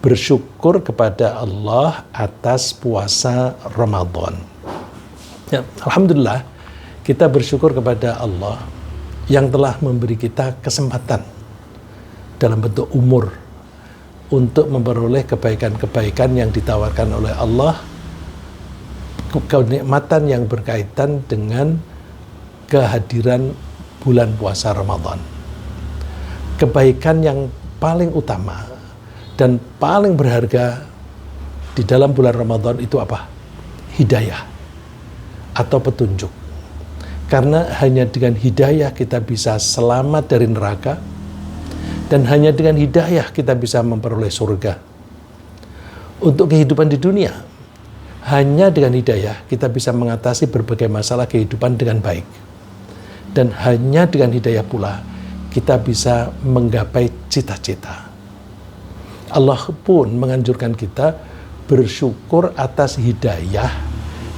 bersyukur kepada Allah atas puasa Ramadan. Ya, alhamdulillah kita bersyukur kepada Allah yang telah memberi kita kesempatan dalam bentuk umur untuk memperoleh kebaikan-kebaikan yang ditawarkan oleh Allah, kenikmatan yang berkaitan dengan kehadiran bulan puasa Ramadan. Kebaikan yang paling utama dan paling berharga di dalam bulan Ramadan itu apa? Hidayah atau petunjuk. Karena hanya dengan hidayah kita bisa selamat dari neraka, dan hanya dengan hidayah kita bisa memperoleh surga. Untuk kehidupan di dunia, hanya dengan hidayah kita bisa mengatasi berbagai masalah kehidupan dengan baik. Dan hanya dengan hidayah pula kita bisa menggapai cita-cita. Allah pun menganjurkan kita bersyukur atas hidayah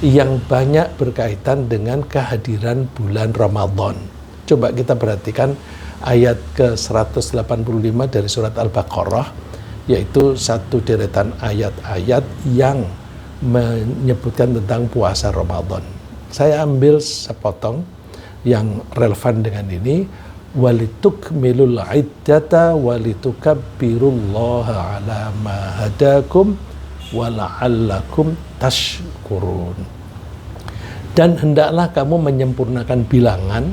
yang banyak berkaitan dengan kehadiran bulan Ramadan. Coba kita perhatikan ayat ke-185 dari surat Al-Baqarah, yaitu satu deretan ayat-ayat yang menyebutkan tentang puasa Ramadan. Saya ambil sepotong yang relevan dengan ini. Walitukmilul iddata walitukabbirullaha ala ma hadakum wala'allakum tashkurun. Dan hendaklah kamu menyempurnakan bilangan,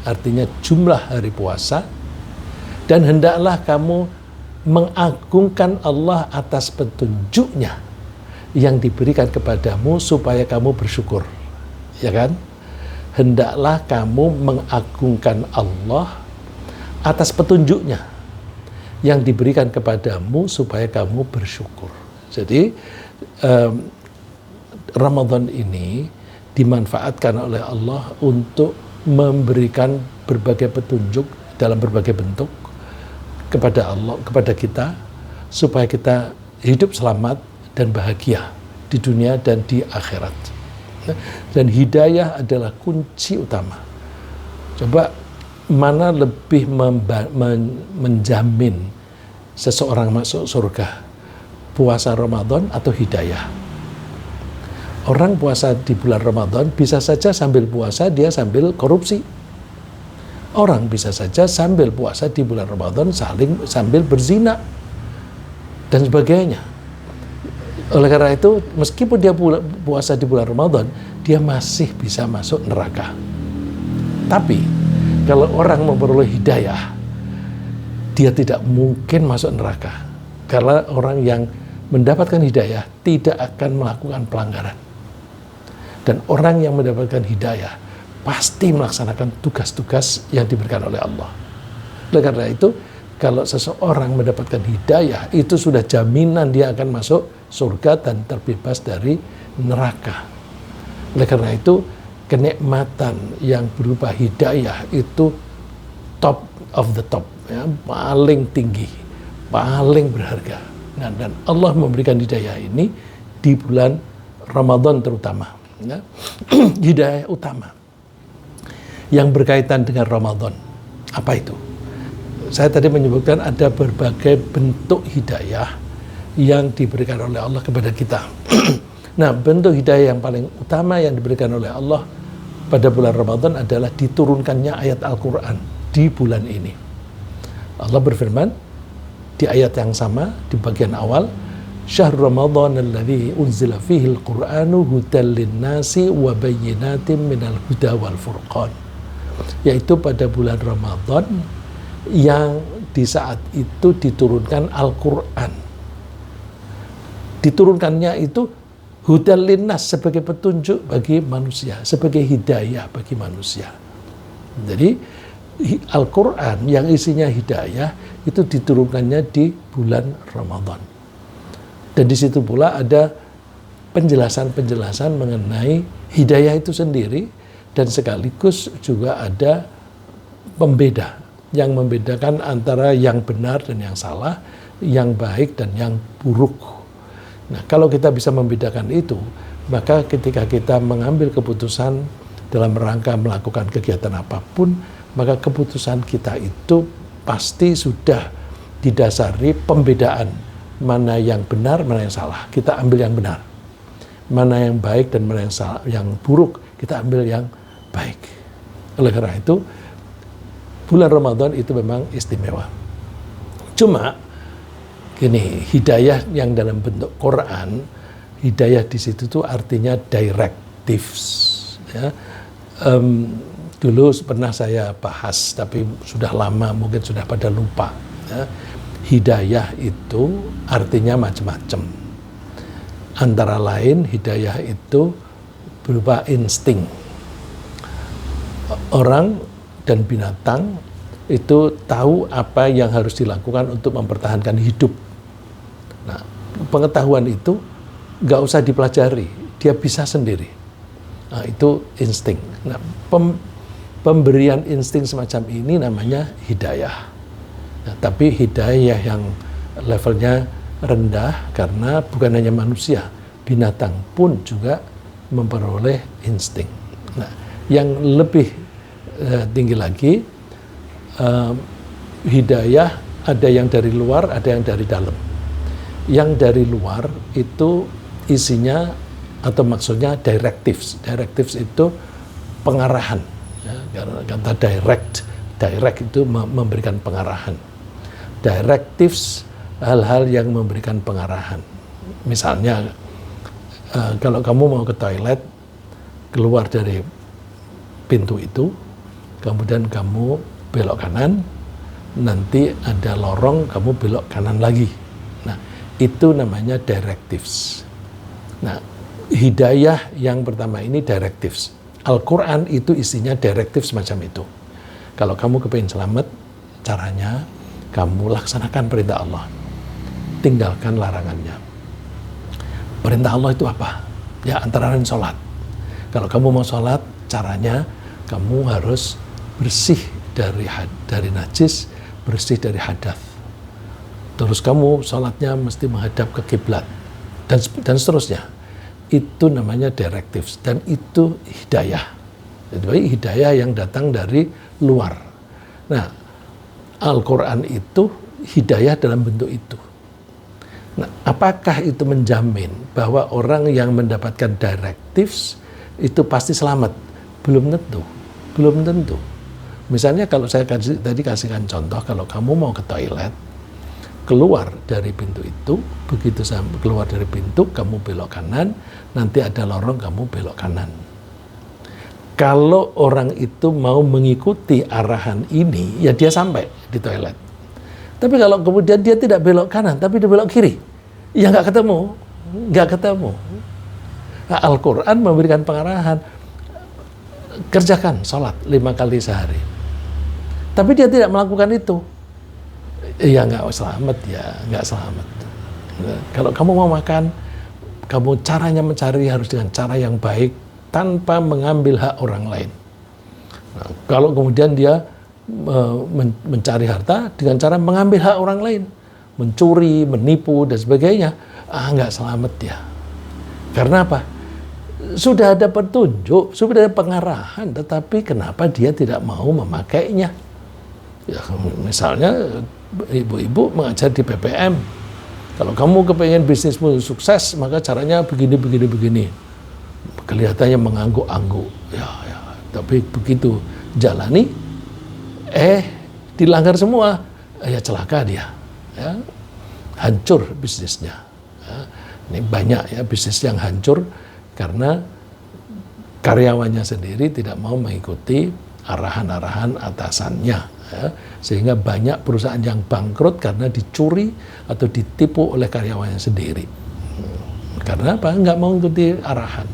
artinya jumlah hari puasa, dan hendaklah kamu mengagungkan Allah atas petunjuknya yang diberikan kepadamu supaya kamu bersyukur. Ya kan? Hendaklah kamu mengagungkan Allah atas petunjuknya yang diberikan kepadamu supaya kamu bersyukur. Jadi Ramadan ini dimanfaatkan oleh Allah untuk memberikan berbagai petunjuk dalam berbagai bentuk kepada Allah, kepada kita, supaya kita hidup selamat dan bahagia di dunia dan di akhirat. Dan hidayah adalah kunci utama. Coba mana lebih menjamin seseorang masuk surga, puasa Ramadan atau hidayah? Orang puasa di bulan Ramadan bisa saja sambil puasa dia sambil korupsi. Orang bisa saja sambil puasa di bulan Ramadan sambil berzina dan sebagainya. Oleh karena itu, meskipun dia puasa di bulan Ramadan, dia masih bisa masuk neraka. Tapi kalau orang memperoleh hidayah, dia tidak mungkin masuk neraka. Karena orang yang mendapatkan hidayah tidak akan melakukan pelanggaran. Dan orang yang mendapatkan hidayah pasti melaksanakan tugas-tugas yang diberikan oleh Allah. Oleh karena itu, kalau seseorang mendapatkan hidayah, itu sudah jaminan dia akan masuk surga dan terbebas dari neraka. Oleh karena itu, kenikmatan yang berupa hidayah itu top of the top, ya, paling tinggi, paling berharga. Nah, dan Allah memberikan hidayah ini di bulan Ramadan terutama. Ya. Hidayah utama yang berkaitan dengan Ramadan. Apa itu? Saya tadi menyebutkan ada berbagai bentuk hidayah yang diberikan oleh Allah kepada kita. Nah, bentuk hidayah yang paling utama yang diberikan oleh Allah pada bulan Ramadan adalah diturunkannya ayat Al-Quran di bulan ini. Allah berfirman di ayat yang sama di bagian awal, Syahrul Ramadan alladzi unzila fihi al-Qur'anu hudal lin-nasi wa bayyinatin minal huda wal furqan. Yaitu pada bulan Ramadan yang di saat itu diturunkan Al-Quran. Diturunkannya itu hudal linnas, sebagai petunjuk bagi manusia, sebagai hidayah bagi manusia. Jadi Al-Quran yang isinya hidayah itu diturunkannya di bulan Ramadan. Dan di situ pula ada penjelasan-penjelasan mengenai hidayah itu sendiri, dan sekaligus juga ada pembeda yang membedakan antara yang benar dan yang salah, yang baik dan yang buruk. Nah, kalau kita bisa membedakan itu, maka ketika kita mengambil keputusan dalam rangka melakukan kegiatan apapun, maka keputusan kita itu pasti sudah didasari pembedaan mana yang benar, mana yang salah. Kita ambil yang benar. Mana yang baik dan mana yang salah, yang buruk, kita ambil yang baik. Oleh karena itu, bulan Ramadan itu memang istimewa. Cuma gini, hidayah yang dalam bentuk Quran, hidayah di situ tuh artinya directives. Ya. Dulu pernah saya bahas, tapi sudah lama, mungkin sudah pada lupa. Ya. Hidayah itu artinya macam-macam. Antara lain, hidayah itu berupa insting. Orang dan binatang itu tahu apa yang harus dilakukan untuk mempertahankan hidup. Nah, pengetahuan itu nggak usah dipelajari, dia bisa sendiri. Nah, itu insting. Nah, pemberian insting semacam ini namanya hidayah. Nah, tapi hidayah yang levelnya rendah karena bukan hanya manusia, binatang pun juga memperoleh insting. Nah, yang lebih tinggi lagi, hidayah ada yang dari luar, ada yang dari dalam. Yang dari luar itu isinya atau maksudnya directives. Directives itu pengarahan. Ya, kata direct itu memberikan pengarahan. Directives hal-hal yang memberikan pengarahan. Misalnya, kalau kamu mau ke toilet, keluar dari pintu itu, kemudian kamu belok kanan, nanti ada lorong, kamu belok kanan lagi. Nah, itu namanya directives. Nah, hidayah yang pertama ini directives. Al-Quran itu isinya directives semacam itu. Kalau kamu kepingin selamat, caranya kamu laksanakan perintah Allah, tinggalkan larangannya. Perintah Allah itu apa? Ya, antara lain sholat. Kalau kamu mau sholat, caranya kamu harus bersih dari najis, bersih dari hadas. Terus kamu sholatnya mesti menghadap ke kiblat dan seterusnya. Itu namanya directives dan itu hidayah. Jadi hidayah yang datang dari luar. Nah, Al-Quran itu hidayah dalam bentuk itu. Nah, apakah itu menjamin bahwa orang yang mendapatkan directives itu pasti selamat? Belum tentu. Belum tentu. Misalnya kalau saya tadi kasihkan contoh, kalau kamu mau ke toilet, keluar dari pintu itu, begitu keluar dari pintu, kamu belok kanan, nanti ada lorong, kamu belok kanan. Kalau orang itu mau mengikuti arahan ini, ya dia sampai di toilet. Tapi kalau kemudian dia tidak belok kanan, tapi dia belok kiri, ya nggak ketemu. Nah, Al-Quran memberikan pengarahan, kerjakan sholat 5 kali sehari. Tapi dia tidak melakukan itu, ya nggak selamat, Nah, kalau kamu mau makan, kamu caranya mencari harus dengan cara yang baik, tanpa mengambil hak orang lain. Nah, kalau kemudian dia mencari harta dengan cara mengambil hak orang lain, mencuri, menipu, dan sebagainya, nggak selamat dia. Karena apa? Sudah ada petunjuk, sudah ada pengarahan, tetapi kenapa dia tidak mau memakainya? Ya, misalnya ibu-ibu mengajar di PPM, kalau kamu kepengen bisnismu sukses, maka caranya begini. Kelihatannya mengangguk-angguk, ya, tapi begitu jalani, dilanggar semua, ya celaka dia, ya, hancur bisnisnya. Ya. Ini banyak ya bisnis yang hancur karena karyawannya sendiri tidak mau mengikuti arahan-arahan atasannya, ya. Sehingga banyak perusahaan yang bangkrut karena dicuri atau ditipu oleh karyawannya sendiri. Karena apa? Nggak mau mengikuti arahan.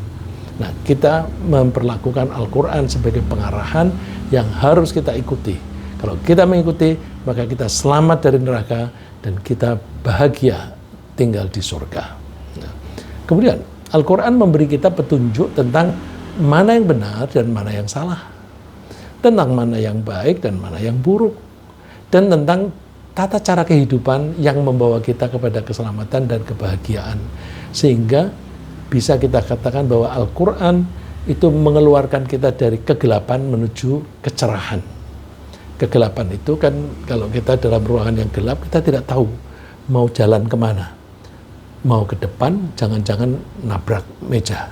Nah, kita memperlakukan Al-Quran sebagai pengarahan yang harus kita ikuti. Kalau kita mengikuti, maka kita selamat dari neraka dan kita bahagia tinggal di surga. Nah, kemudian, Al-Quran memberi kita petunjuk tentang mana yang benar dan mana yang salah. Tentang mana yang baik dan mana yang buruk. Dan tentang tata cara kehidupan yang membawa kita kepada keselamatan dan kebahagiaan. Sehingga bisa kita katakan bahwa Al-Quran itu mengeluarkan kita dari kegelapan menuju kecerahan. Kegelapan itu kan kalau kita dalam ruangan yang gelap, kita tidak tahu mau jalan kemana. Mau ke depan, jangan-jangan nabrak meja.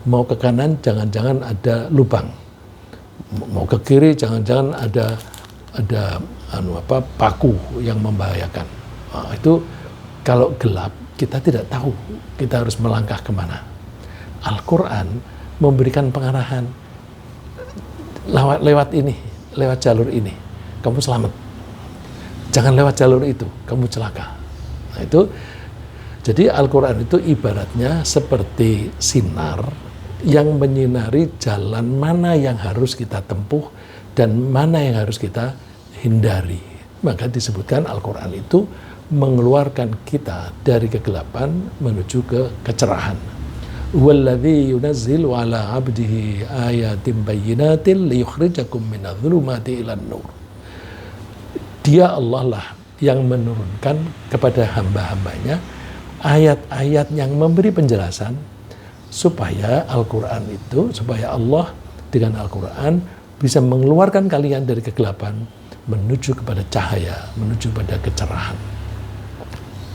Mau ke kanan, jangan-jangan ada lubang. Mau ke kiri, jangan-jangan ada paku yang membahayakan. Nah, itu kalau gelap, kita tidak tahu kita harus melangkah kemana. Al-Quran memberikan pengarahan. Lewat ini, lewat jalur ini, kamu selamat. Jangan lewat jalur itu, kamu celaka. Nah itu, jadi Al-Quran itu ibaratnya seperti sinar yang menyinari jalan mana yang harus kita tempuh dan mana yang harus kita hindari. Maka disebutkan Al-Quran itu mengeluarkan kita dari kegelapan menuju ke kecerahan. Walladzi yunazzilu ala 'abdihi ayatin bayyinatin liyukhrijakum minadh-dhulumati ilan nur. Dia Allah lah yang menurunkan kepada hamba-hambanya ayat-ayat yang memberi penjelasan supaya Al-Quran itu, supaya Allah dengan Al-Quran bisa mengeluarkan kalian dari kegelapan menuju kepada cahaya, menuju pada kecerahan.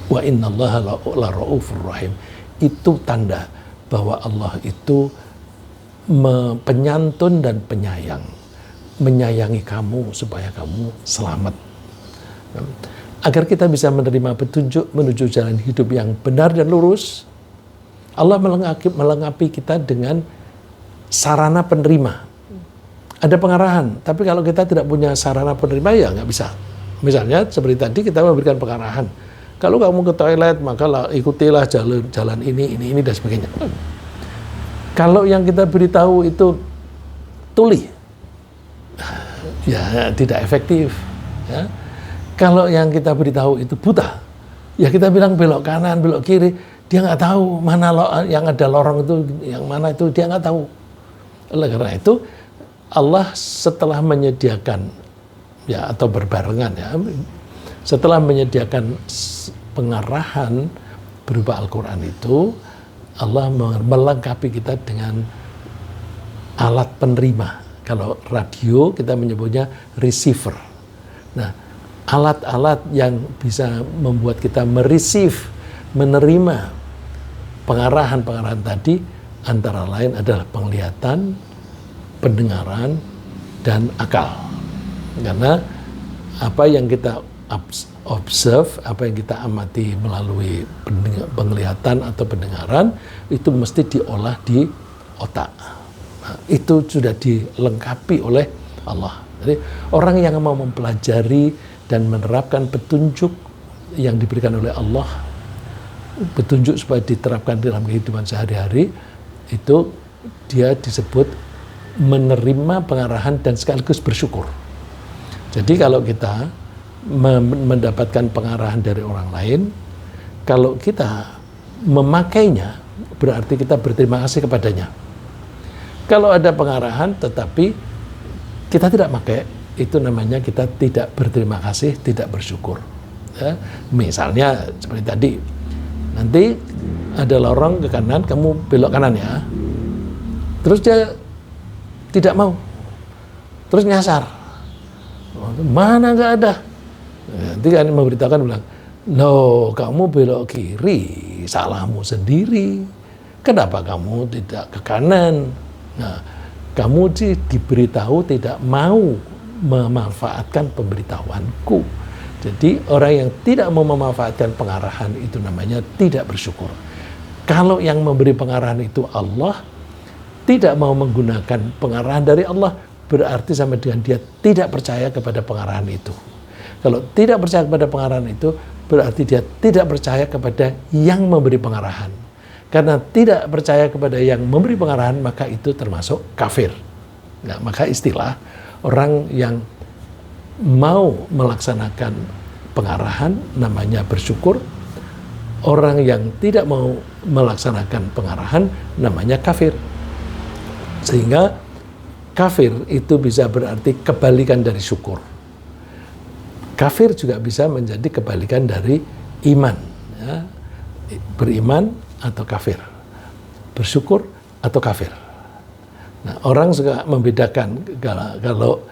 Wa innallaha la ra'ufur rahim. Itu tanda bahwa Allah itu penyantun dan penyayang, menyayangi kamu supaya kamu selamat. Agar kita bisa menerima petunjuk menuju jalan hidup yang benar dan lurus, Allah melengkapi kita dengan sarana penerima. Ada pengarahan, tapi kalau kita tidak punya sarana penerima ya nggak bisa. Misalnya seperti tadi kita memberikan pengarahan. Kalau kamu ke toilet, maka ikutilah jalan ini dan sebagainya. Kalau yang kita beritahu itu tuli, ya tidak efektif. Ya. Kalau yang kita beritahu itu buta, ya kita bilang belok kanan, belok kiri, dia nggak tahu mana yang ada lorong itu, yang mana itu dia nggak tahu. Oleh karena itu, Allah setelah menyediakan, ya atau berbarengan ya, setelah menyediakan pengarahan berupa Al-Quran itu, Allah melengkapi kita dengan alat penerima. Kalau radio kita menyebutnya receiver. Nah, alat-alat yang bisa membuat kita menerima pengarahan-pengarahan tadi antara lain adalah penglihatan, pendengaran, dan akal. Karena apa yang kita observe, apa yang kita amati melalui penglihatan atau pendengaran, itu mesti diolah di otak. Nah, itu sudah dilengkapi oleh Allah. Jadi orang yang mau mempelajari dan menerapkan petunjuk yang diberikan oleh Allah, petunjuk supaya diterapkan dalam kehidupan sehari-hari, itu dia disebut menerima pengarahan dan sekaligus bersyukur. Jadi kalau kita mendapatkan pengarahan dari orang lain, kalau kita memakainya, berarti kita berterima kasih kepadanya. Kalau ada pengarahan tetapi kita tidak pakai, itu namanya kita tidak berterima kasih, tidak bersyukur. Ya, misalnya seperti tadi, nanti ada lorong ke kanan, kamu belok kanan ya, terus dia tidak mau, terus nyasar, mana nggak ada. Nanti kan memberitakan bilang, no, kamu belok kiri, salahmu sendiri. Kenapa kamu tidak ke kanan? Nah, kamu diberitahu tidak mau memanfaatkan pemberitahuanku. Jadi orang yang tidak mau memanfaatkan pengarahan itu namanya tidak bersyukur. Kalau yang memberi pengarahan itu Allah, tidak mau menggunakan pengarahan dari Allah, berarti sama dengan dia tidak percaya kepada pengarahan itu. Kalau tidak percaya kepada pengarahan itu, berarti dia tidak percaya kepada yang memberi pengarahan. Karena tidak percaya kepada yang memberi pengarahan, maka itu termasuk kafir. Nah, maka istilah orang yang mau melaksanakan pengarahan namanya bersyukur. Orang yang tidak mau melaksanakan pengarahan namanya kafir. Sehingga kafir itu bisa berarti kebalikan dari syukur. Kafir juga bisa menjadi kebalikan dari iman. Ya. Beriman atau kafir. Bersyukur atau kafir. Nah, orang suka membedakan kalau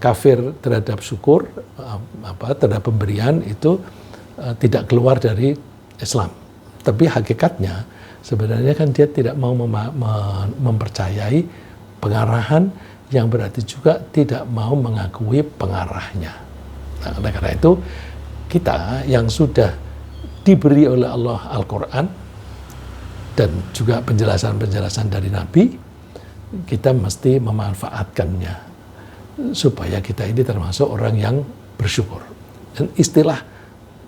kafir terhadap syukur, terhadap pemberian itu tidak keluar dari Islam. Tapi hakikatnya sebenarnya kan dia tidak mau mempercayai pengarahan, yang berarti juga tidak mau mengakui pengarahnya. Nah, oleh karena itu kita yang sudah diberi oleh Allah Al-Quran dan juga penjelasan-penjelasan dari Nabi, kita mesti memanfaatkannya supaya kita ini termasuk orang yang bersyukur. Dan istilah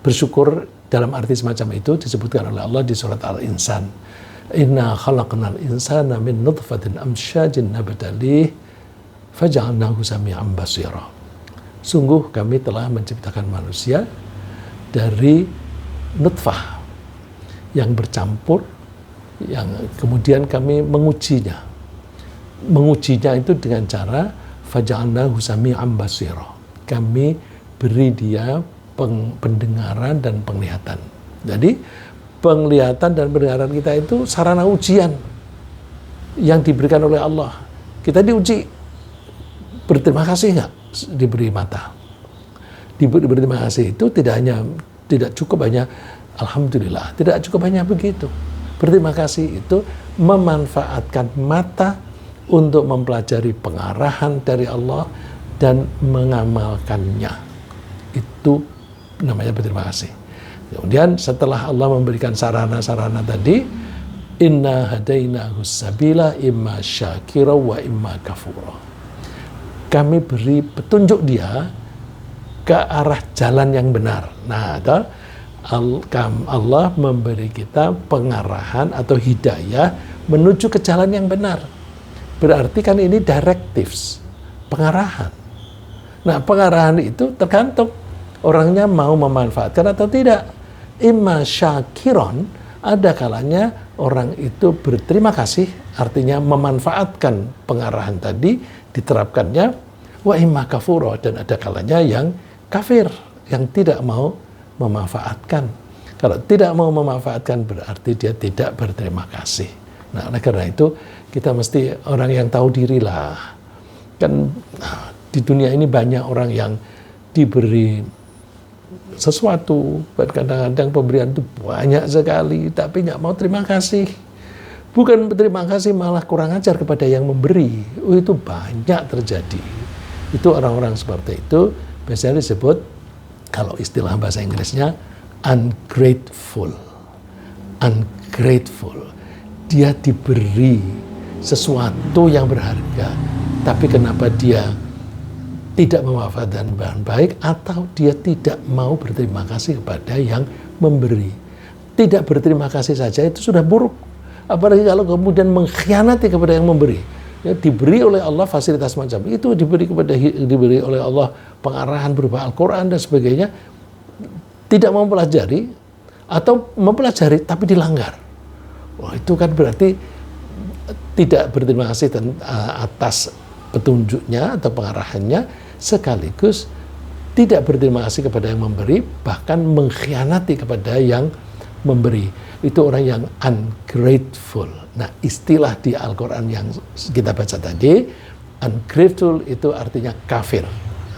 bersyukur dalam arti semacam itu disebutkan oleh Allah di surat Al-Insan. Inna khalaqnal insana min nutfatin amsyajin nabtalih faja'alnahu sami'an basira. Sungguh kami telah menciptakan manusia dari nutfah yang bercampur, yang kemudian kami mengujinya. Mengujinya itu dengan cara faja'alnahu sami'an basira. Kami beri dia pendengaran dan penglihatan. Jadi penglihatan dan pendengaran kita itu sarana ujian yang diberikan oleh Allah. Kita diuji, berterima kasih nggak diberi mata? Berterima kasih itu tidak cukup hanya alhamdulillah, tidak cukup hanya begitu. Berterima kasih itu memanfaatkan mata untuk mempelajari pengarahan dari Allah dan mengamalkannya. Itu namanya berterima kasih. Kemudian setelah Allah memberikan sarana-sarana tadi, inna hadainahu sabila imma syakira wa imma kafura. Kami beri petunjuk dia ke arah jalan yang benar. Nah, Allah memberi kita pengarahan atau hidayah menuju ke jalan yang benar. Berarti kan ini directives, pengarahan. Nah, pengarahan itu tergantung orangnya mau memanfaatkan atau tidak. Imma syakiron, ada kalanya orang itu berterima kasih, artinya memanfaatkan pengarahan tadi, diterapkannya. Wa imma kafuro, dan ada kalanya yang kafir, yang tidak mau memanfaatkan. Kalau tidak mau memanfaatkan berarti dia tidak berterima kasih. Nah, oleh karena itu kita mesti orang yang tahu diri lah. Kan di dunia ini banyak orang yang diberi sesuatu, kadang-kadang pemberian itu banyak sekali, tapi nggak mau terima kasih. Bukan berterima kasih, malah kurang ajar kepada yang memberi. Itu banyak terjadi. Itu orang-orang seperti itu biasanya disebut, kalau istilah bahasa Inggrisnya, ungrateful. Ungrateful. Dia diberi sesuatu yang berharga, tapi kenapa dia tidak memanfaatkan dengan baik, atau dia tidak mau berterima kasih kepada yang memberi. Tidak berterima kasih saja itu sudah buruk, apalagi kalau kemudian mengkhianati kepada yang memberi. Ya, diberi oleh Allah fasilitas macam itu, diberi oleh Allah pengarahan berupa Al-Quran dan sebagainya, tidak mau mempelajari atau mempelajari tapi dilanggar. Wah, itu kan berarti tidak berterima kasih atas petunjuknya atau pengarahannya, sekaligus tidak berterima kasih kepada yang memberi, bahkan mengkhianati kepada yang memberi. Itu orang yang ungrateful. Nah, istilah di Al-Quran yang kita baca tadi, ungrateful itu artinya kafir.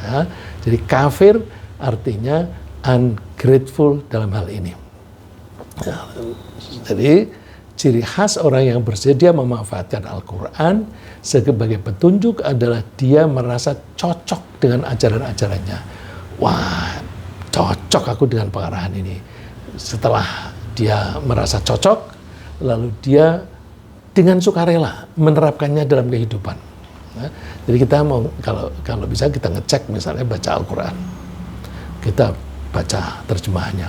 Ya, jadi kafir artinya ungrateful dalam hal ini. Ya, jadi ciri khas orang yang bersedia memanfaatkan Al-Quran sebagai petunjuk adalah dia merasa cocok dengan ajaran-ajarannya. Wah, cocok aku dengan pengarahan ini. Setelah dia merasa cocok, lalu dia dengan sukarela menerapkannya dalam kehidupan. Nah, jadi kita mau, kalau bisa kita ngecek misalnya baca Al-Quran. Kita baca terjemahannya.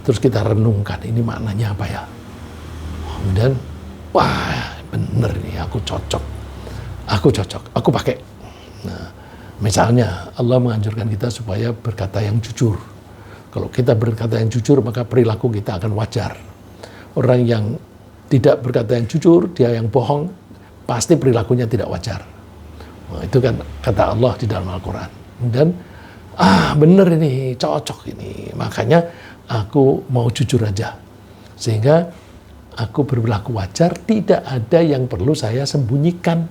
Terus kita renungkan, ini maknanya apa ya? Kemudian, wah bener nih, aku cocok, aku pakai. Nah, misalnya Allah menganjurkan kita supaya berkata yang jujur. Kalau kita berkata yang jujur, maka perilaku kita akan wajar. Orang yang tidak berkata yang jujur, dia yang bohong, pasti perilakunya tidak wajar. Nah, itu kan kata Allah di dalam Al-Quran. Dan bener ini, cocok ini, makanya aku mau jujur aja, sehingga aku berperilaku wajar, tidak ada yang perlu saya sembunyikan.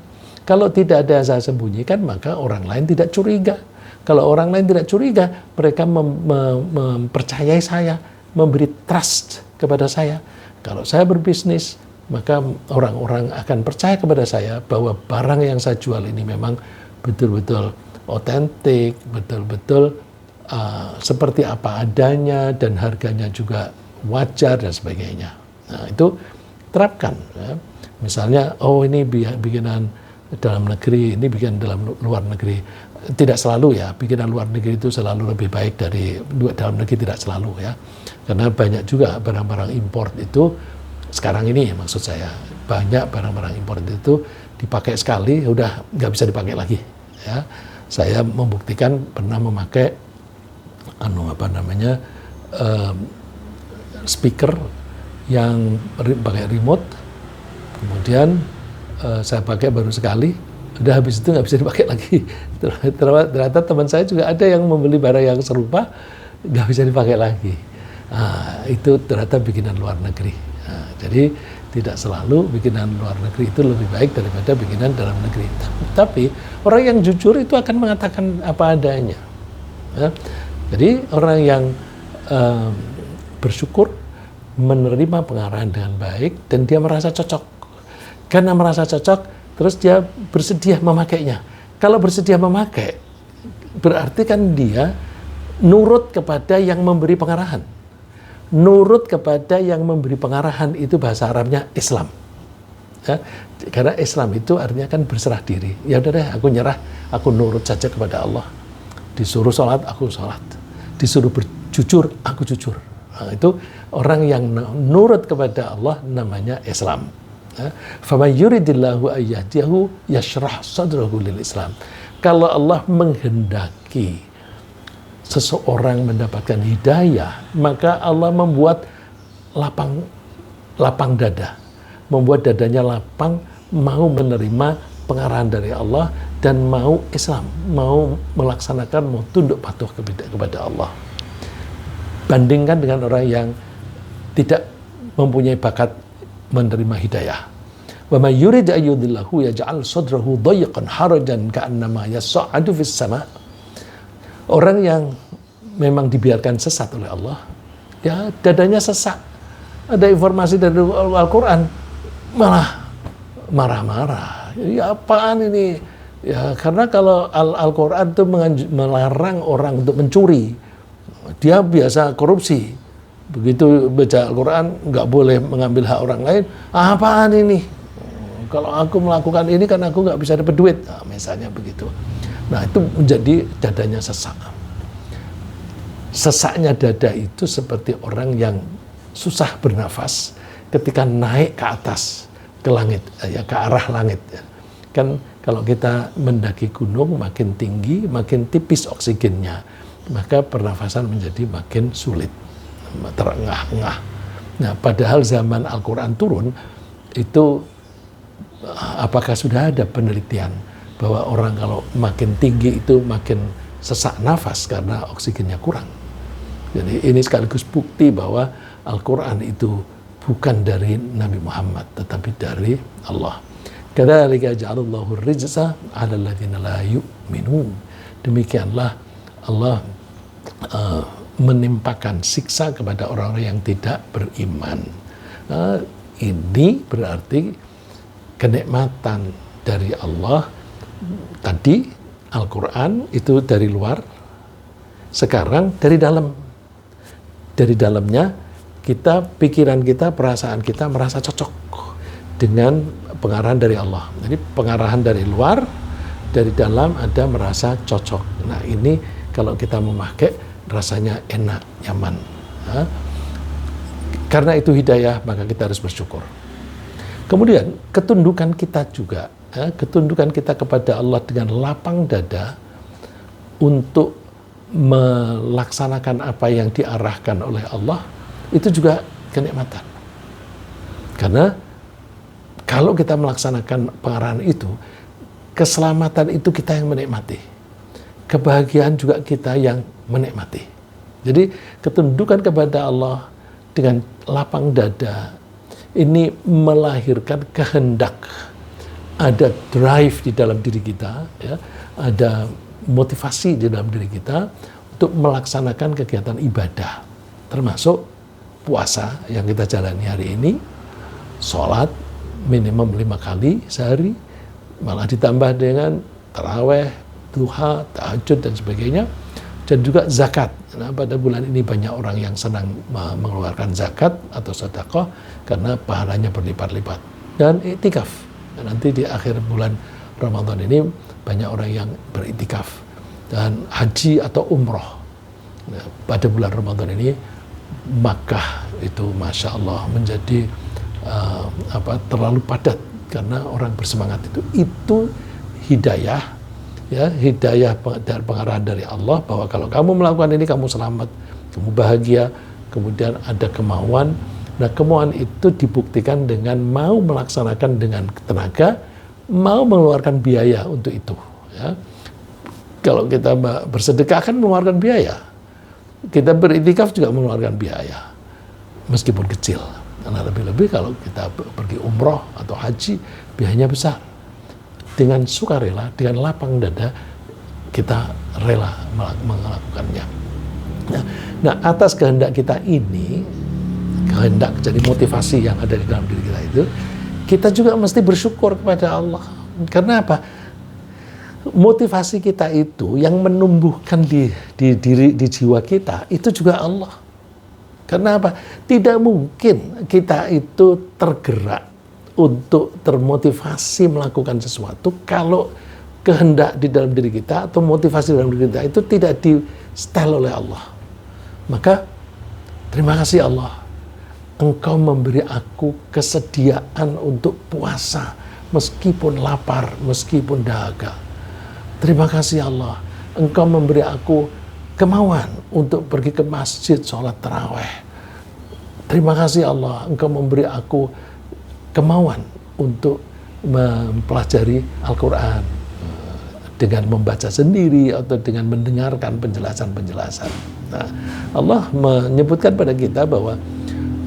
Kalau tidak ada yang saya sembunyikan, maka orang lain tidak curiga. Kalau orang lain tidak curiga, mereka mempercayai saya, memberi trust kepada saya. Kalau saya berbisnis, maka orang-orang akan percaya kepada saya bahwa barang yang saya jual ini memang betul-betul otentik, betul-betul seperti apa adanya, dan harganya juga wajar dan sebagainya. Nah, itu terapkan. Ya. Misalnya, oh ini bikinan dalam negeri, ini bikinan dalam luar negeri. Tidak selalu ya, bikinan luar negeri itu selalu lebih baik dari dalam negeri, tidak selalu ya. Karena banyak juga barang-barang import itu, sekarang ini maksud saya, banyak barang-barang import itu dipakai sekali, udah nggak bisa dipakai lagi. Ya. Saya membuktikan pernah memakai speaker yang pakai remote, kemudian saya pakai baru sekali, udah habis itu nggak bisa dipakai lagi. Ternyata teman saya juga ada yang membeli barang yang serupa, nggak bisa dipakai lagi. Nah, itu ternyata bikinan luar negeri. Nah, jadi tidak selalu bikinan luar negeri itu lebih baik daripada bikinan dalam negeri. Tapi orang yang jujur itu akan mengatakan apa adanya. Ya. Jadi orang yang bersyukur, menerima pengarahan dengan baik, dan dia merasa cocok. Karena merasa cocok, terus dia bersedia memakainya. Kalau bersedia memakai, berarti kan dia nurut kepada yang memberi pengarahan. Nurut kepada yang memberi pengarahan itu bahasa Arabnya Islam. Ya, karena Islam itu artinya kan berserah diri. Ya udah deh, aku nyerah, aku nurut saja kepada Allah. Disuruh sholat, aku sholat. Disuruh berjujur, aku jujur. Nah, itu orang yang nurut kepada Allah namanya Islam. فَمَنْ يُرِدِ اللَّهُ أَنْ يَهْدِيَهُ يَشْرَحْ صَدْرَهُ لِلْإِسْلَامِ. Kalau Allah menghendaki seseorang mendapatkan hidayah, maka Allah membuat lapang dada, membuat dadanya lapang, mau menerima pengarahan dari Allah dan mau Islam, mau melaksanakan, mau tunduk patuh kepada Allah. Bandingkan dengan orang yang tidak mempunyai bakat menerima hidayah. Wa may yurid ayyudillahu yaj'al sadrahu dayyqan harajan ka'annama yas'adu fis sama'. Orang yang memang dibiarkan sesat oleh Allah, ya dadanya sesak. Ada informasi dari Al-Qur'an malah marah-marah. Ya apaan ini? Ya karena kalau Al-Qur'an itu melarang orang untuk mencuri. Dia biasa korupsi. Begitu baca Al-Quran, nggak boleh mengambil hak orang lain. Apaan ini? Kalau aku melakukan ini kan aku nggak bisa dapat duit. Nah, misalnya begitu. Nah, itu menjadi dadanya sesak. Sesaknya dada itu seperti orang yang susah bernafas ketika naik ke atas, ke langit, ya, ke arah langit. Ya. Kan kalau kita mendaki gunung, makin tinggi, makin tipis oksigennya, maka pernafasan menjadi makin sulit, terengah-engah. Nah, padahal zaman Al-Quran turun, itu apakah sudah ada penelitian bahwa orang kalau makin tinggi itu makin sesak nafas karena oksigennya kurang. Jadi ini sekaligus bukti bahwa Al-Quran itu bukan dari Nabi Muhammad, tetapi dari Allah. Kadzalika ja'alallahu rijsa 'alal ladzina la yu'minun. Demikianlah Allah menimpakan siksa kepada orang-orang yang tidak beriman. Ini berarti kenikmatan dari Allah. Tadi Al-Quran itu dari luar, sekarang dari dalam. Dari dalamnya kita, pikiran kita, perasaan kita merasa cocok dengan pengarahan dari Allah. Jadi pengarahan dari luar, dari dalam ada merasa cocok. Nah ini kalau kita memakai rasanya enak, nyaman. Karena itu hidayah, maka kita harus bersyukur. Kemudian ketundukan kita juga, ketundukan kita kepada Allah dengan lapang dada untuk melaksanakan apa yang diarahkan oleh Allah, itu juga kenikmatan. Karena kalau kita melaksanakan pengarahan itu, keselamatan itu kita yang menikmati. Kebahagiaan juga kita yang menikmati. Jadi ketundukan kepada Allah dengan lapang dada, ini melahirkan kehendak. Ada drive di dalam diri kita, ya, ada motivasi di dalam diri kita untuk melaksanakan kegiatan ibadah, termasuk puasa yang kita jalani hari ini, sholat minimum 5 kali sehari, malah ditambah dengan taraweh, duha, tahajud dan sebagainya, dan juga zakat. Nah, pada bulan ini banyak orang yang senang mengeluarkan zakat atau sedekah karena pahalanya berlipat-lipat. Dan iktikaf. Nah, nanti di akhir bulan Ramadan ini banyak orang yang beriktikaf dan haji atau umroh. Nah, pada bulan Ramadan ini Makkah itu Masya Allah menjadi terlalu padat karena orang bersemangat itu hidayah, ya, hidayah dan pengarahan dari Allah bahwa kalau kamu melakukan ini kamu selamat, kamu bahagia, kemudian ada kemauan. Nah, kemauan itu dibuktikan dengan mau melaksanakan dengan tenaga, mau mengeluarkan biaya untuk itu, ya. Kalau kita bersedekah kan mengeluarkan biaya, kita beriktikaf juga mengeluarkan biaya meskipun kecil. Karena lebih-lebih kalau kita pergi umroh atau haji, biayanya besar. Dengan sukarela, dengan lapang dada, kita rela melakukannya. Nah, atas kehendak kita ini, kehendak jadi motivasi yang ada di dalam diri kita itu, kita juga mesti bersyukur kepada Allah. Karena apa? Motivasi kita itu yang menumbuhkan di jiwa kita, itu juga Allah. Karena apa? Tidak mungkin kita itu tergerak untuk termotivasi melakukan sesuatu kalau kehendak di dalam diri kita atau motivasi dalam diri kita itu tidak di-setel oleh Allah. Maka terima kasih Allah, Engkau memberi aku kesediaan untuk puasa meskipun lapar, meskipun dahaga. Terima kasih Allah, Engkau memberi aku kemauan untuk pergi ke masjid sholat taraweh. Terima kasih Allah, Engkau memberi aku kemauan untuk mempelajari Al-Quran dengan membaca sendiri atau dengan mendengarkan penjelasan-penjelasan. Nah, Allah menyebutkan pada kita bahwa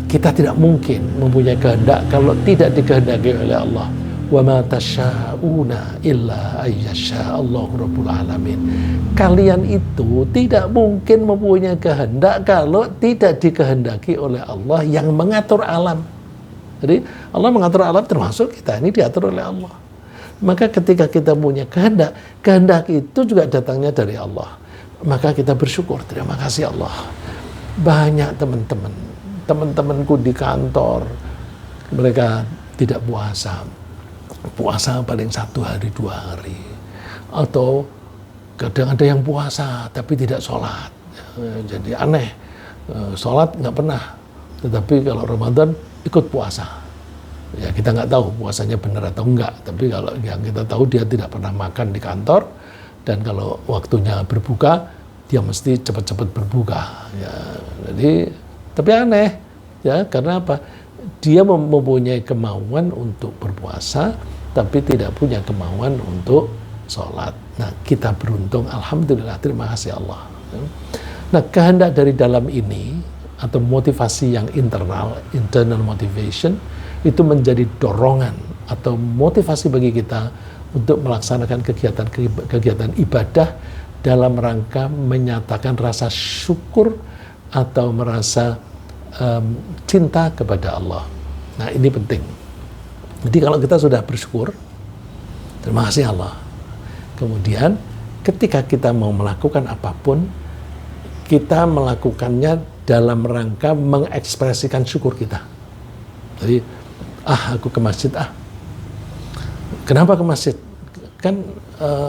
kita tidak mungkin mempunyai kehendak kalau tidak dikehendaki oleh Allah. Wa ma tasyauna illa ayyasha Allahu rabbul alamin. Kalian itu tidak mungkin mempunyai kehendak kalau tidak dikehendaki oleh Allah yang mengatur alam. Jadi Allah mengatur alam, termasuk kita ini diatur oleh Allah. Maka ketika kita punya kehendak, kehendak itu juga datangnya dari Allah. Maka kita bersyukur, terima kasih Allah. Banyak teman-temanku di kantor, mereka tidak puasa. Puasa paling 1 hari 2 hari, atau kadang ada yang puasa tapi tidak sholat. Jadi aneh, sholat nggak pernah, tetapi kalau Ramadan ikut puasa. Ya kita nggak tahu puasanya benar atau enggak, tapi kalau yang kita tahu dia tidak pernah makan di kantor, dan kalau waktunya berbuka dia mesti cepat-cepat berbuka. Ya, jadi tapi aneh, ya karena apa? Dia mempunyai kemauan untuk berpuasa, tapi tidak punya kemauan untuk sholat. Nah, kita beruntung, alhamdulillah, terima kasih Allah. Nah, kehendak dari dalam ini, atau motivasi yang internal motivation, itu menjadi dorongan atau motivasi bagi kita untuk melaksanakan kegiatan ibadah dalam rangka menyatakan rasa syukur atau merasa cinta kepada Allah. Nah, ini penting. Jadi kalau kita sudah bersyukur, terima kasih Allah. Kemudian ketika kita mau melakukan apapun, kita melakukannya dalam rangka mengekspresikan syukur kita. Jadi, aku ke masjid, kenapa ke masjid? Kan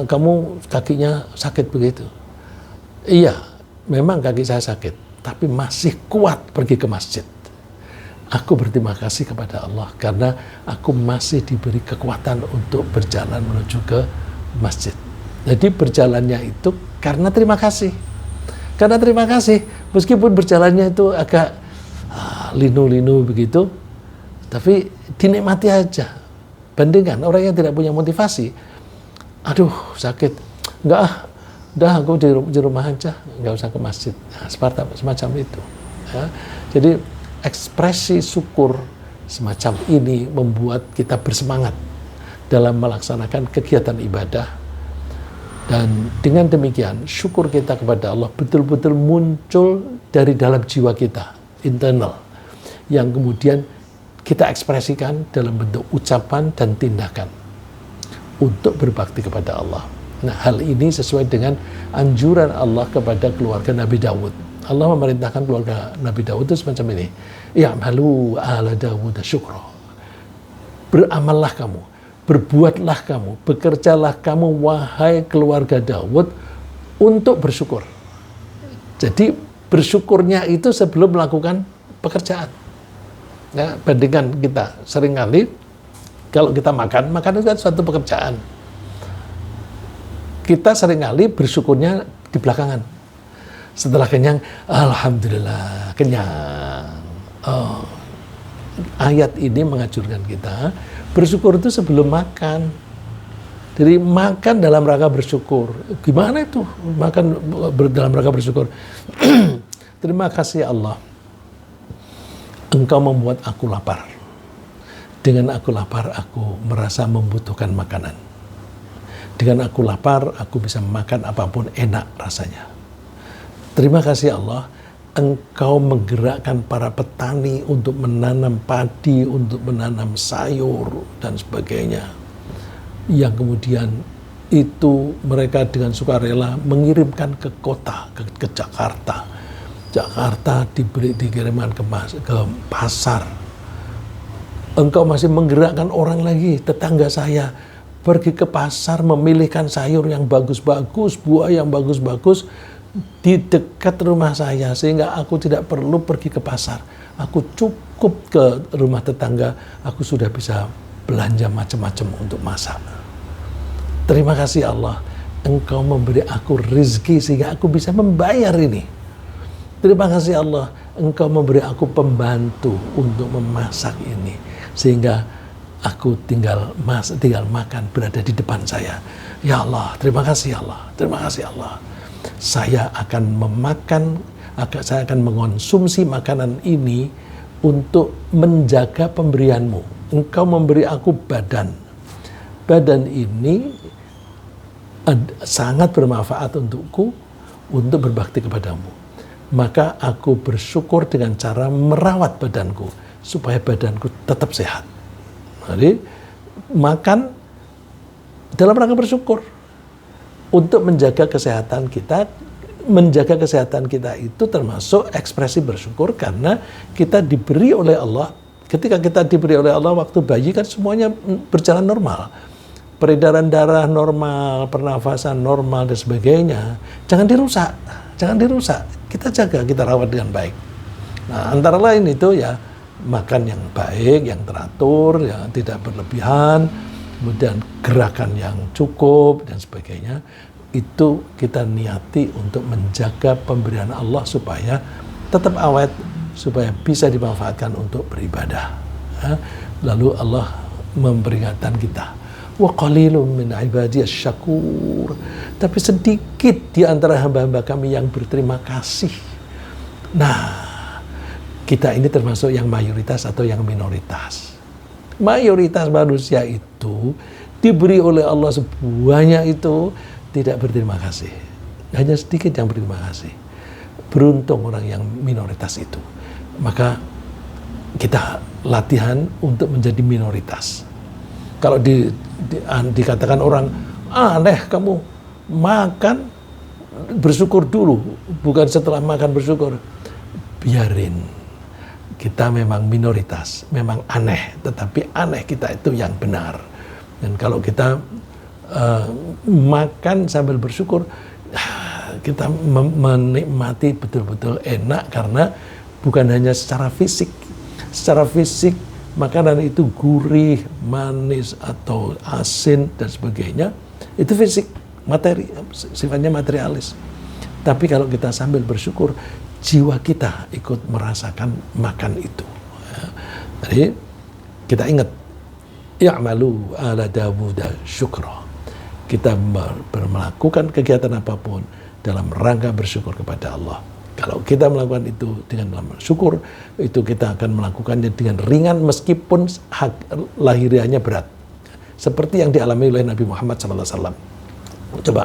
kamu kakinya sakit begitu. Iya, memang kaki saya sakit, tapi masih kuat pergi ke masjid. Aku berterima kasih kepada Allah karena aku masih diberi kekuatan untuk berjalan menuju ke masjid. Jadi berjalannya itu karena terima kasih. Karena terima kasih, meskipun berjalannya itu agak linu-linu begitu, tapi dinikmati aja. Bandingkan orang yang tidak punya motivasi, aduh sakit, udah aku di rumah aja, nggak usah ke masjid. Nah, semacam itu. Ya. Jadi ekspresi syukur semacam ini membuat kita bersemangat dalam melaksanakan kegiatan ibadah, dan dengan demikian syukur kita kepada Allah betul-betul muncul dari dalam jiwa kita, internal, yang kemudian kita ekspresikan dalam bentuk ucapan dan tindakan untuk berbakti kepada Allah. Nah, hal ini sesuai dengan anjuran Allah kepada keluarga Nabi Daud. Allah memerintahkan keluarga Nabi Daud itu semacam ini. Ya'malu ala Dawud syukra. Beramallah kamu, berbuatlah kamu, bekerjalah kamu wahai keluarga Daud untuk bersyukur. Jadi bersyukurnya itu sebelum melakukan pekerjaan. Ya, bandingkan kita seringkali kalau kita makan itu kan suatu pekerjaan. Kita seringkali bersyukurnya di belakangan. Setelah kenyang, alhamdulillah kenyang. Oh, ayat ini mengajurkan kita bersyukur itu sebelum makan. Jadi makan dalam rangka bersyukur. Gimana itu makan dalam rangka bersyukur? Terima kasih Allah. Engkau membuat aku lapar. Dengan aku lapar, aku merasa membutuhkan makanan. Dengan aku lapar, aku bisa makan apapun enak rasanya. Terima kasih Allah, Engkau menggerakkan para petani untuk menanam padi, untuk menanam sayur, dan sebagainya. Yang kemudian itu mereka dengan sukarela mengirimkan ke kota, ke Jakarta. Jakarta dikirimkan ke pasar. Engkau masih menggerakkan orang lagi, tetangga saya pergi ke pasar memilihkan sayur yang bagus-bagus, buah yang bagus-bagus di dekat rumah saya, sehingga aku tidak perlu pergi ke pasar. Aku cukup ke rumah tetangga, aku sudah bisa belanja macam-macam untuk masak. Terima kasih Allah, Engkau memberi aku rezeki sehingga aku bisa membayar ini. Terima kasih Allah, Engkau memberi aku pembantu untuk memasak ini, sehingga aku tinggal makan berada di depan saya. Ya Allah, terima kasih Allah, terima kasih Allah. Saya akan saya akan mengonsumsi makanan ini untuk menjaga pemberianmu. Engkau memberi aku badan. Badan ini sangat bermanfaat untukku untuk berbakti kepadamu. Maka aku bersyukur dengan cara merawat badanku supaya badanku tetap sehat. Jadi makan dalam rangka bersyukur untuk menjaga kesehatan kita. Menjaga kesehatan kita itu termasuk ekspresi bersyukur karena kita diberi oleh Allah. Ketika kita diberi oleh Allah waktu bayi kan semuanya berjalan normal. Peredaran darah normal, pernafasan normal dan sebagainya. Jangan dirusak. Jangan dirusak. Kita jaga, kita rawat dengan baik. Nah, antara lain itu ya makan yang baik, yang teratur, yang tidak berlebihan, kemudian gerakan yang cukup dan sebagainya. Itu kita niati untuk menjaga pemberian Allah supaya tetap awet, supaya bisa dimanfaatkan untuk beribadah. Lalu Allah memperingatkan kita. Wa qalilun min ibadiyas syakur. Tapi sedikit di antara hamba-hamba kami yang berterima kasih. Nah, kita ini termasuk yang mayoritas atau yang minoritas. Mayoritas manusia itu diberi oleh Allah semuanya itu tidak berterima kasih. Hanya sedikit yang berterima kasih. Beruntung orang yang minoritas itu. Maka kita latihan untuk menjadi minoritas. Kalau dikatakan orang, aneh kamu makan bersyukur dulu, bukan setelah makan bersyukur. Biarin, kita memang minoritas, memang aneh, tetapi aneh kita itu yang benar. Dan kalau kita makan sambil bersyukur, kita menikmati betul-betul enak karena bukan hanya secara fisik. Secara fisik makanan itu gurih, manis, atau asin, dan sebagainya. Itu fisik, materi, sifatnya materialis. Tapi kalau kita sambil bersyukur, jiwa kita ikut merasakan makan itu. Jadi, kita ingat, ya'malu ala Dawud syukra. Kita melakukan kegiatan apapun dalam rangka bersyukur kepada Allah. Kalau kita melakukan itu dengan bersyukur, itu kita akan melakukannya dengan ringan meskipun lahiriahnya berat. Seperti yang dialami oleh Nabi Muhammad SAW. Coba,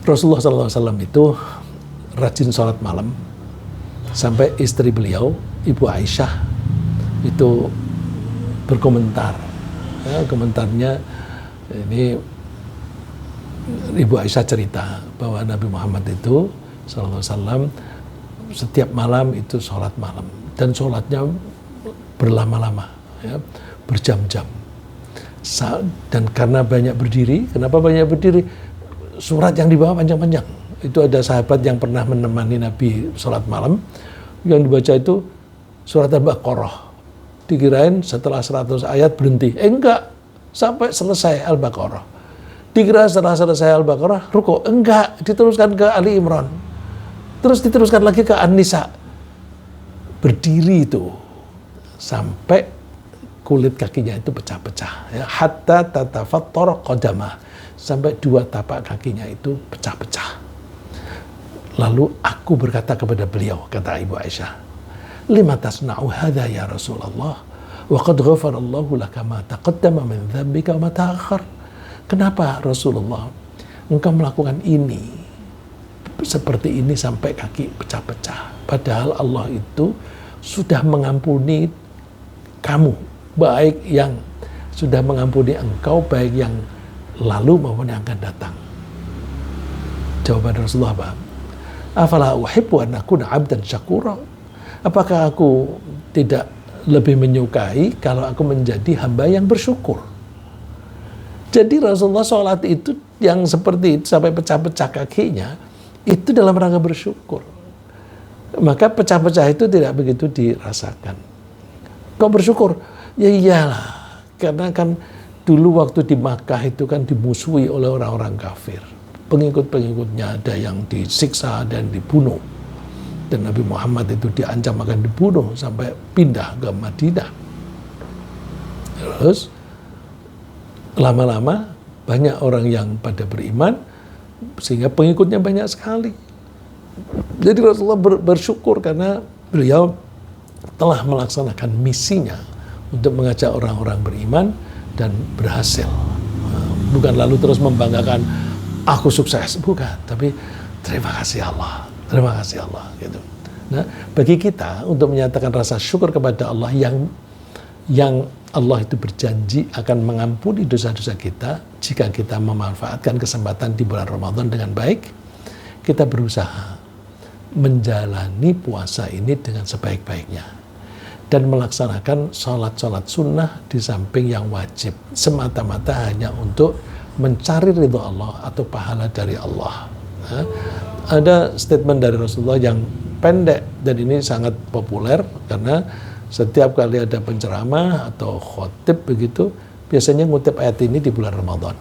Rasulullah SAW itu rajin sholat malam, sampai istri beliau Ibu Aisyah itu berkomentar. Ya, komentarnya ini Ibu Aisyah cerita bahwa Nabi Muhammad itu sallallahu alaihi wasallam setiap malam itu sholat malam dan sholatnya berlama-lama, ya, berjam-jam. Dan karena banyak berdiri, kenapa banyak berdiri? Surat yang dibawa panjang-panjang. Itu ada sahabat yang pernah menemani Nabi sholat malam, yang dibaca itu surat Al-Baqarah. Dikirain setelah 100 ayat berhenti. Enggak, sampai selesai Al-Baqarah. Dikira setelah selesai Al-Baqarah, ruku. Enggak, diteruskan ke Ali Imran. Terus diteruskan lagi ke An-Nisa. Berdiri itu. Sampai kulit kakinya itu pecah-pecah. Ya, hatta tatafattar qadamah. Sampai 2 tapak kakinya itu pecah-pecah. Lalu aku berkata kepada beliau, kata Ibu Aisyah, lima tasna'u hadha ya Rasulullah, wa qad ghafarallahu laka ma taqaddama min dzambika wa ma ta'akhkhar. Kenapa Rasulullah engkau melakukan ini seperti ini sampai kaki pecah-pecah? Padahal Allah itu sudah mengampuni kamu, baik yang sudah mengampuni engkau, baik yang lalu maupun yang akan datang. Jawaban Rasulullah apa? Afala uhibbu an akuna 'abdan syakura? Apakah aku tidak lebih menyukai kalau aku menjadi hamba yang bersyukur? Jadi Rasulullah sholat itu yang seperti itu sampai pecah-pecah kakinya itu dalam rangka bersyukur. Maka pecah-pecah itu tidak begitu dirasakan. Kok bersyukur? Ya iyalah, karena kan dulu waktu di Makkah itu kan dimusuhi oleh orang-orang kafir. Pengikut-pengikutnya ada yang disiksa dan dibunuh. Dan Nabi Muhammad itu diancam akan dibunuh sampai pindah ke Madinah. Terus lama-lama banyak orang yang pada beriman sehingga pengikutnya banyak sekali. Jadi Rasulullah bersyukur karena beliau telah melaksanakan misinya untuk mengajak orang-orang beriman dan berhasil. Bukan lalu terus membanggakan aku sukses, bukan, tapi terima kasih Allah, terima kasih Allah gitu. Nah, bagi kita untuk menyatakan rasa syukur kepada Allah yang Allah itu berjanji akan mengampuni dosa-dosa kita jika kita memanfaatkan kesempatan di bulan Ramadan dengan baik, kita berusaha menjalani puasa ini dengan sebaik-baiknya dan melaksanakan sholat-sholat sunnah di samping yang wajib semata-mata hanya untuk mencari ridho Allah atau pahala dari Allah. Nah, ada statement dari Rasulullah yang pendek dan ini sangat populer karena setiap kali ada penceramah atau khotib begitu, biasanya ngutip ayat ini di bulan Ramadan.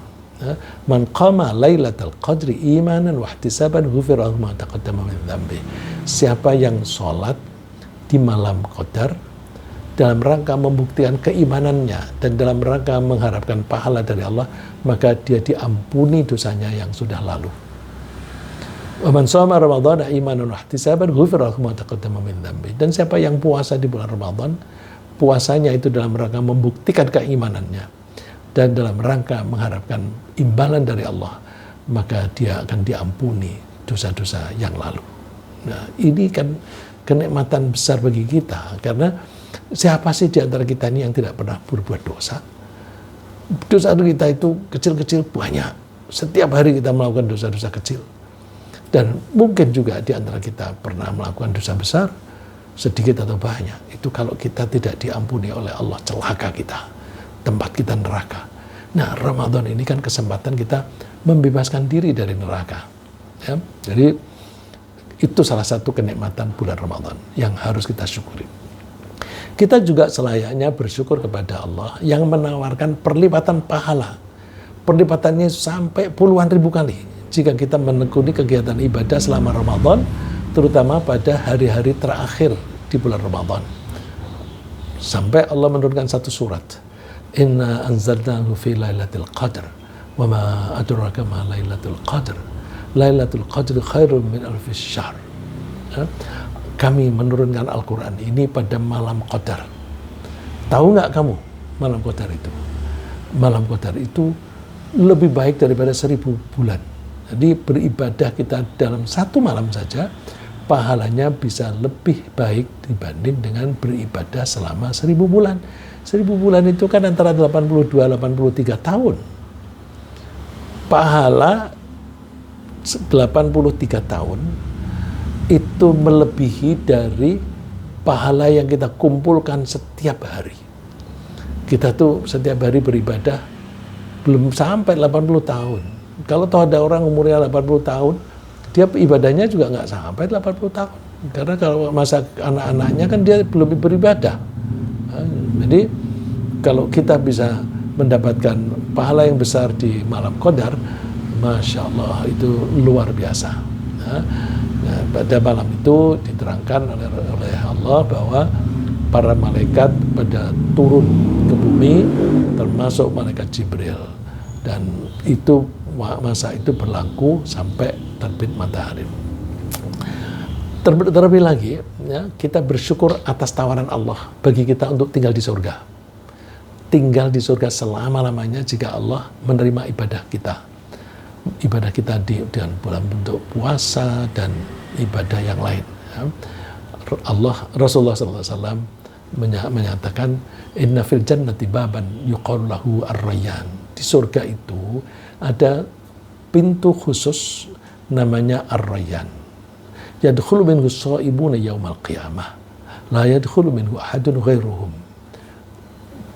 Man qama lailatul qadri imanan wa ihtisaban ghufira lahu ma taqaddama min dzambi. Siapa yang sholat di malam Qadar dalam rangka membuktikan keimanannya dan dalam rangka mengharapkan pahala dari Allah, maka dia diampuni dosanya yang sudah lalu. Man shoma Ramadhana imanan wa ihtisaban ghufira lahu ma taqaddama min dzambi. Dan siapa yang puasa di bulan Ramadan, puasanya itu dalam rangka membuktikan keimanannya dan dalam rangka mengharapkan imbalan dari Allah, maka dia akan diampuni dosa-dosa yang lalu. Nah, ini kan kenikmatan besar bagi kita karena siapa sih di antara kita ini yang tidak pernah berbuat dosa? Dosa kita itu kecil-kecil banyak. Setiap hari kita melakukan dosa-dosa kecil. Dan mungkin juga di antara kita pernah melakukan dosa besar, sedikit atau banyak. Itu kalau kita tidak diampuni oleh Allah, celaka kita, tempat kita neraka. Nah, Ramadan ini kan kesempatan kita membebaskan diri dari neraka. Ya? Jadi itu salah satu kenikmatan bulan Ramadan yang harus kita syukuri. Kita juga selayaknya bersyukur kepada Allah yang menawarkan perlipatan pahala. Perlipatannya sampai puluhan ribu kali jika kita menekuni kegiatan ibadah selama Ramadan, terutama pada hari-hari terakhir di bulan Ramadan. Sampai Allah menurunkan satu surat, Inna anzalnahu fi lailatul qadr, wa ma adraka ma lailatul qadr. Lailatul qadr khairun min alfis syahr. Kami menurunkan Al-Quran ini pada malam Qadar. Tahu nggak kamu malam Qadar itu? Malam Qadar itu lebih baik daripada 1000 bulan. Jadi beribadah kita dalam satu malam saja pahalanya bisa lebih baik dibanding dengan beribadah selama 1000 bulan. 1000 bulan itu kan antara 82-83 tahun. Pahala 83 tahun itu melebihi dari pahala yang kita kumpulkan setiap hari. Kita tuh setiap hari beribadah belum sampai 80 tahun. Kalau toh ada orang umurnya 80 tahun, dia ibadahnya juga nggak sampai 80 tahun. Karena kalau masa anak-anaknya kan dia belum beribadah. Jadi kalau kita bisa mendapatkan pahala yang besar di malam Qadar, Masya Allah, itu luar biasa. Nah, pada malam itu diterangkan oleh Allah bahwa para malaikat pada turun ke bumi, termasuk malaikat Jibril. Dan itu masa itu berlaku sampai terbit matahari. Terlebih lagi, ya, kita bersyukur atas tawaran Allah bagi kita untuk tinggal di surga. Tinggal di surga selama-lamanya jika Allah menerima ibadah kita. Ibadah kita dalam bentuk puasa dan ibadah yang lain. Ya. Rasulullah SAW menyatakan, Inna fil jannati baban yuqalu lahu ar-rayyan. Di surga itu ada pintu khusus namanya ar-rayyan. Yadkhulu minhu shaibuna yaumal qiyamah. La yadkhulu minhu ahadun ghairuhum.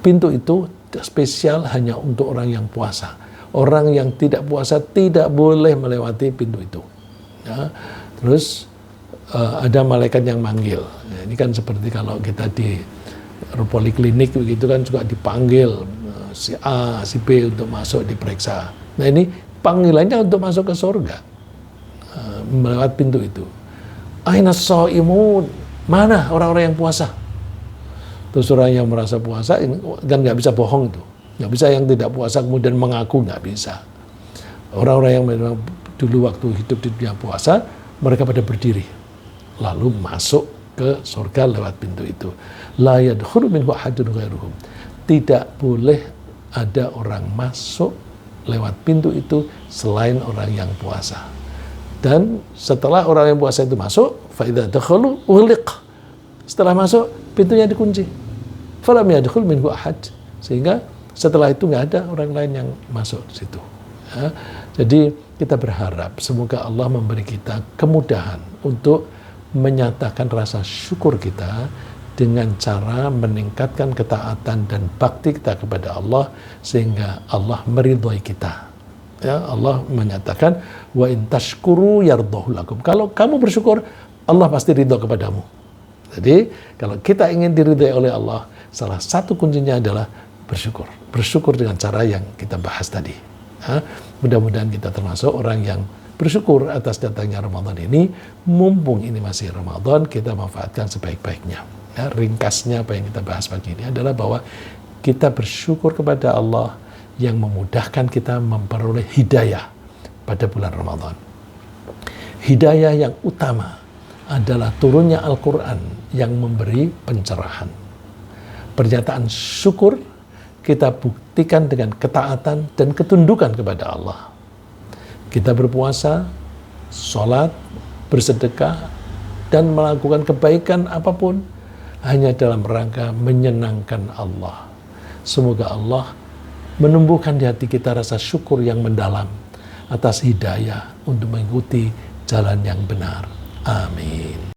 Pintu itu spesial hanya untuk orang yang puasa. Orang yang tidak puasa tidak boleh melewati pintu itu. Ya. Terus ada malaikat yang manggil. Ya, ini kan seperti kalau kita di poliklinik begitu kan juga dipanggil si A, si B untuk masuk diperiksa. Nah ini panggilannya untuk masuk ke surga melewat pintu itu. Aina shaimun, mana orang-orang yang puasa? Terus orang yang merasa puasa kan nggak bisa bohong tuh. Nggak bisa yang tidak puasa kemudian mengaku, nggak bisa. Orang-orang yang memang dulu waktu hidup di dunia puasa, mereka pada berdiri. Lalu masuk ke surga lewat pintu itu. La yadkhulu minhu ahadun ghairuhum. Tidak boleh ada orang masuk lewat pintu itu selain orang yang puasa. Dan setelah orang yang puasa itu masuk, fa idza dakhalu ughliq. Setelah masuk, pintunya dikunci. Falam yadkhul minhu ahad. Sehingga setelah itu nggak ada orang lain yang masuk di situ. Ya. Jadi kita berharap semoga Allah memberi kita kemudahan untuk menyatakan rasa syukur kita dengan cara meningkatkan ketaatan dan bakti kita kepada Allah sehingga Allah meridhoi kita. Ya, Allah menyatakan wa in tashkuru yardahu lakum. Kalau kamu bersyukur, Allah pasti ridho kepadamu. Jadi kalau kita ingin diridhoi oleh Allah, salah satu kuncinya adalah bersyukur. Bersyukur dengan cara yang kita bahas tadi. Ya, mudah-mudahan kita termasuk orang yang bersyukur atas datangnya Ramadan ini. Mumpung ini masih Ramadan, kita manfaatkan sebaik-baiknya. Ya, ringkasnya apa yang kita bahas pagi ini adalah bahwa kita bersyukur kepada Allah yang memudahkan kita memperoleh hidayah pada bulan Ramadan. Hidayah yang utama adalah turunnya Al-Quran yang memberi pencerahan. Pernyataan syukur kita buktikan dengan ketaatan dan ketundukan kepada Allah. Kita berpuasa, sholat, bersedekah, dan melakukan kebaikan apapun hanya dalam rangka menyenangkan Allah. Semoga Allah menumbuhkan di hati kita rasa syukur yang mendalam atas hidayah untuk mengikuti jalan yang benar. Amin.